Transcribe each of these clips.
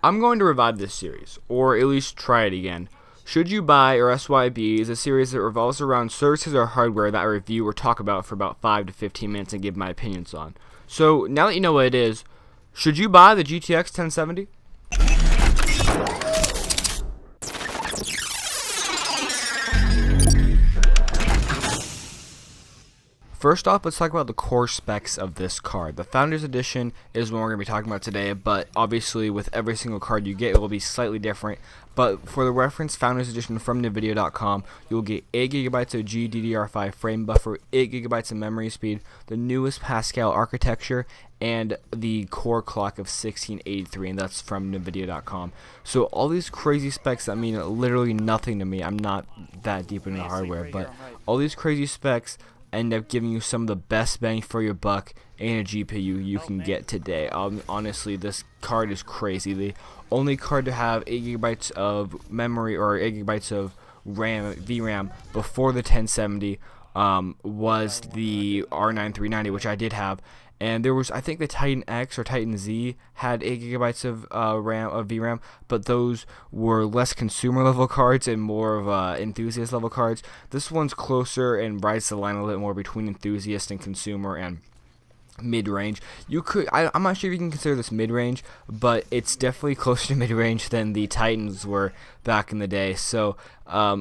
I'm going to revive this series, or at least try it again. Should You Buy, or SYB, is a series that revolves around services or hardware that I review or talk about for about 5 to 15 minutes and give my opinions on. So, now that you know what it is, should you buy the GTX 1070? First off, let's talk about the core specs of this card. The Founders Edition is what we're going to be talking about today, but obviously with every single card you get, it will be slightly different. But for the reference, Founders Edition from Nvidia.com, you'll get 8GB of GDDR5 frame buffer, 8GB of memory speed, the newest Pascal architecture, and the core clock of 1683, and that's from Nvidia.com. So all these crazy specs that mean literally nothing to me. I'm not that deep into hardware, but all these crazy specs end up giving you some of the best bang for your buck in a GPU you can get today. Honestly, this card is crazy. The only card to have 8GB of memory or 8GB of VRAM before the 1070 was the R9 390, which I did have. And there was, I think, the Titan X or Titan Z had 8GB of VRAM, but those were less consumer level cards and more of enthusiast level cards. This one's closer and rides the line a little bit more between enthusiast and consumer and mid-range. I'm not sure if you can consider this mid-range, but it's definitely closer to mid-range than the Titans were back in the day. So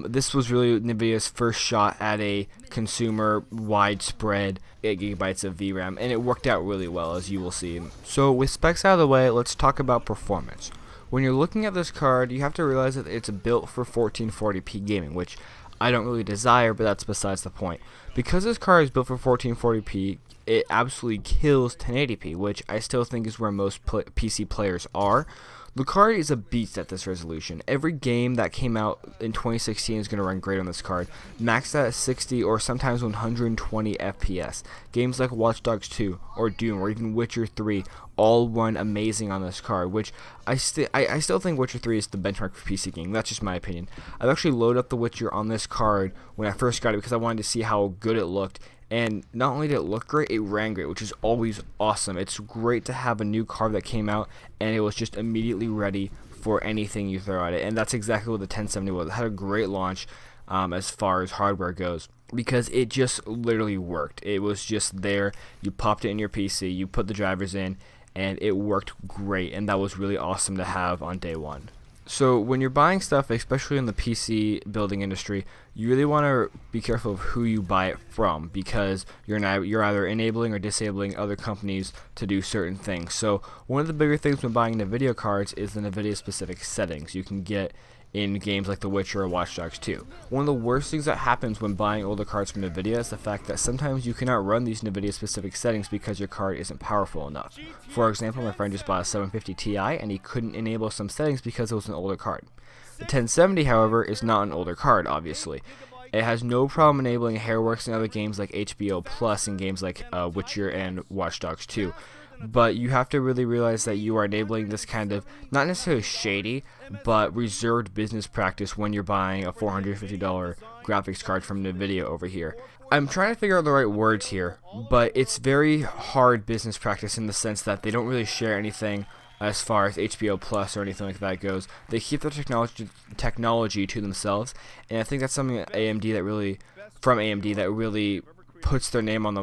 this was really Nvidia's first shot at a consumer widespread 8GB of VRAM, and it worked out really well, as you will see. So with specs out of the way, let's talk about performance. When you're looking at this card, you have to realize that it's built for 1440p gaming, which I don't really desire, but that's besides the point. Because this card is built for 1440p, it absolutely kills 1080p, which I still think is where most PC players are. The card is a beast at this resolution. Every game that came out in 2016 is going to run great on this card, maxed out at 60 or sometimes 120 FPS. Games like Watch Dogs 2 or Doom or even Witcher 3 all run amazing on this card, which I still think Witcher 3 is the benchmark for PC gaming. That's just my opinion. I've actually loaded up The Witcher on this card when I first got it because I wanted to see how good it looked. And not only did it look great, it ran great, which is always awesome. It's great to have a new card that came out and it was just immediately ready for anything you throw at it. And that's exactly what the 1070 was. It had a great launch as far as hardware goes, because it just literally worked. It was just there. You popped it in your PC, you put the drivers in, and it worked great. And that was really awesome to have on day one. So when you're buying stuff, especially in the PC building industry, you really want to be careful of who you buy it from, because you're either enabling or disabling other companies to do certain things. So one of the bigger things when buying NVIDIA cards is the NVIDIA specific settings you can get in games like The Witcher or Watch Dogs 2. One of the worst things that happens when buying older cards from Nvidia is the fact that sometimes you cannot run these Nvidia specific settings because your card isn't powerful enough. For example, my friend just bought a 750 Ti and he couldn't enable some settings because it was an older card. The 1070, however, is not an older card, obviously. It has no problem enabling Hairworks in other games like HBO Plus and games like Witcher and Watch Dogs 2. But you have to really realize that you are enabling this kind of, not necessarily shady, but reserved business practice when you're buying a $450 graphics card from Nvidia over here. I'm trying to figure out the right words here, but it's very hard business practice in the sense that they don't really share anything as far as HBO Plus or anything like that goes. They keep their technology to themselves, and I think that's something that AMD that really puts their name on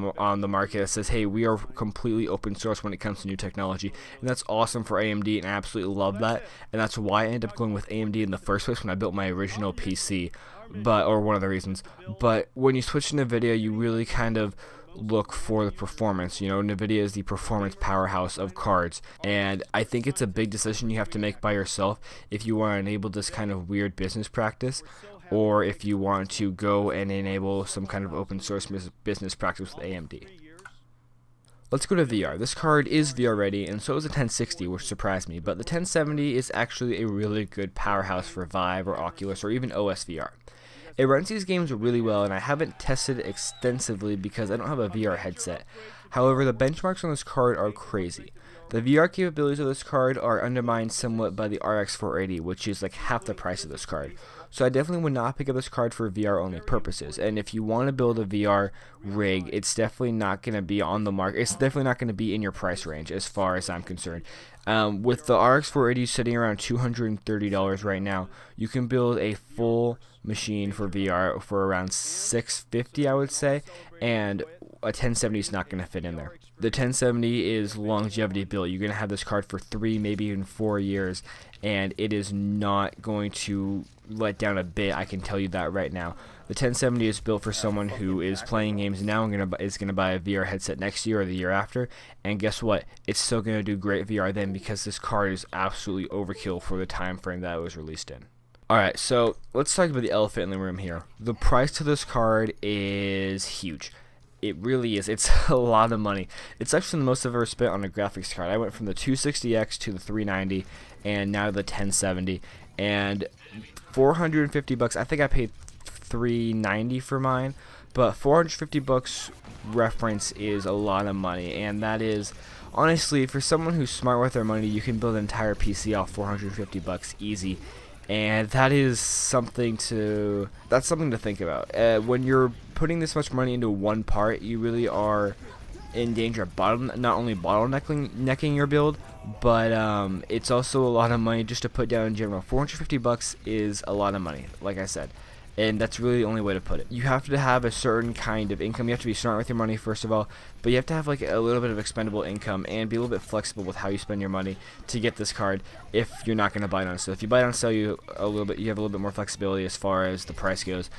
the market that says, hey, we are completely open source when it comes to new technology. And that's awesome for AMD, and I absolutely love that, and that's why I ended up going with AMD in the first place when I built my original PC, or one of the reasons. But when you switch to NVIDIA, you really kind of look for the performance. You know, NVIDIA is the performance powerhouse of cards, and I think it's a big decision you have to make by yourself if you want to enable this kind of weird business practice, or if you want to go and enable some kind of open source business practice with AMD. Let's go to VR. This card is VR ready, and so is the 1060, which surprised me, but the 1070 is actually a really good powerhouse for Vive or Oculus or even OS VR. It runs these games really well, and I haven't tested it extensively because I don't have a VR headset. However, the benchmarks on this card are crazy. The VR capabilities of this card are undermined somewhat by the RX 480, which is like half the price of this card. So I definitely would not pick up this card for VR only purposes. And if you want to build a VR rig, it's definitely not going to be on the market. It's definitely not going to be in your price range as far as I'm concerned. With the RX 480 sitting around $230 right now, you can build a full machine for VR for around $650, I would say, and a 1070 is not going to fit in there. The 1070 is longevity built. You're going to have this card for 3, maybe even 4 years, and it is not going to let down a bit. I can tell you that right now. The 1070 is built for someone who is playing games now and is going to buy a VR headset next year or the year after, and guess what? It's still going to do great VR then, because this card is absolutely overkill for the time frame that it was released in. Alright, so let's talk about the elephant in the room here. The price to this card is huge. It really is. It's a lot of money. It's actually the most I've ever spent on a graphics card. I went from the 260X to the 390 and now to the 1070, and $450. I think I paid $390 for mine, but $450 reference is a lot of money, and that is honestly, for someone who's smart with their money, you can build an entire PC off $450 easy. And that is something to think about. When you're putting this much money into one part, you really are in danger of not only bottlenecking your build, but it's also a lot of money just to put down in general. $450 is a lot of money, like I said. And that's really the only way to put it. You have to have a certain kind of income. You have to be smart with your money, first of all, but you have to have like a little bit of expendable income and be a little bit flexible with how you spend your money to get this card if you're not going to buy it on sale. If you buy it on sale, you have a little bit more flexibility as far as the price goes.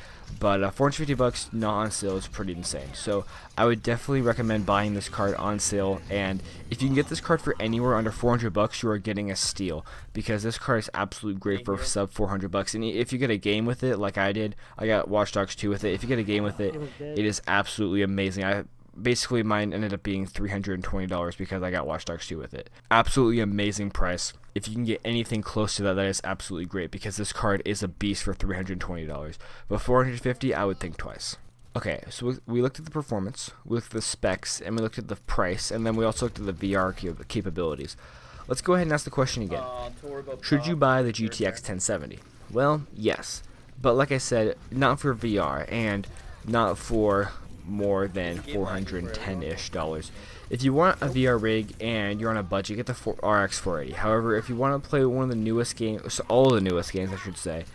But $450 not on sale is pretty insane. So I would definitely recommend buying this card on sale, and if you can get this card for anywhere under $400, you are getting a steal, because this card is absolutely great for sub $400. And if you get a game with it, like I did, I got Watch Dogs 2 with it. If you get a game with it, it is absolutely amazing. Basically mine ended up being $320 because I got Watch Dogs 2 with it. Absolutely amazing price. If you can get anything close to that, that is absolutely great, because this card is a beast for $320. But $450, I would think twice. Okay, so we looked at the performance, we looked at the specs, and we looked at the price, and then we also looked at the VR capabilities. Let's go ahead and ask the question again. Should you buy the GTX 1070? Well, yes. But like I said, not for VR, and not for more than $410-ish. If you want a VR rig and you're on a budget, get the RX 480. However, if you want to play one of the newest games, so all the newest games I should say,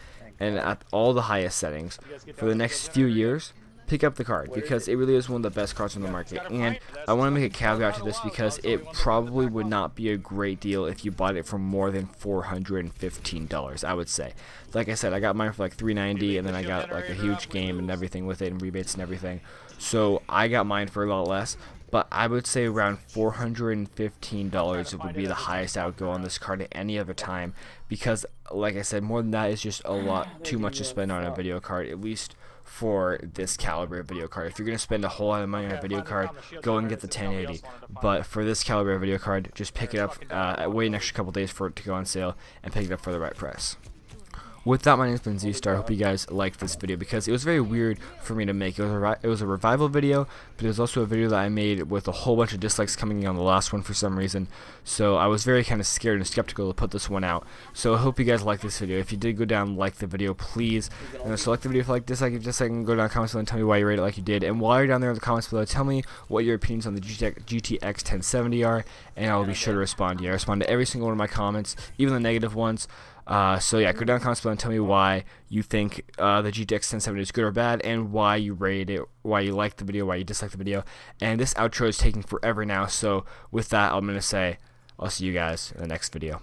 and at all the highest settings for the next few years, pick up the card, because it really is one of the best cards on the market. And I want to make a caveat to this, because it probably would not be a great deal if you bought it for more than $415, I would say. Like I said, I got mine for like $390, and then I got like a huge game and everything with it, and rebates and everything. So I got mine for a lot less, but I would say around $415 would be the highest I would go on this card at any other time, because like I said, more than that is just a lot too much to spend on a video card, at least for this caliber of video card. If you're going to spend a whole lot of money on a video card, go and get the 1080. But for this caliber of video card, just pick it up, wait an extra couple days for it to go on sale, and pick it up for the right price. With that, my name's been Z-Star. I hope you guys liked this video, because it was very weird for me to make. It was a revival video, but it was also a video that I made with a whole bunch of dislikes coming in on the last one for some reason. So I was very kind of scared and skeptical to put this one out. So I hope you guys liked this video. If you did, go down and like the video, please. And select the video if you like, dislike it, dislike, and go down in the comments below and tell me why you rate it like you did. And while you're down there in the comments below, tell me what your opinions on the GTX 1070 are, and I will be sure to respond to you. I respond to every single one of my comments, even the negative ones. So yeah, go down in the comments below and tell me why you think the GTX 1070 is good or bad, and why you rate it, why you like the video, why you dislike the video. And this outro is taking forever now, so with that, I'm going to say I'll see you guys in the next video.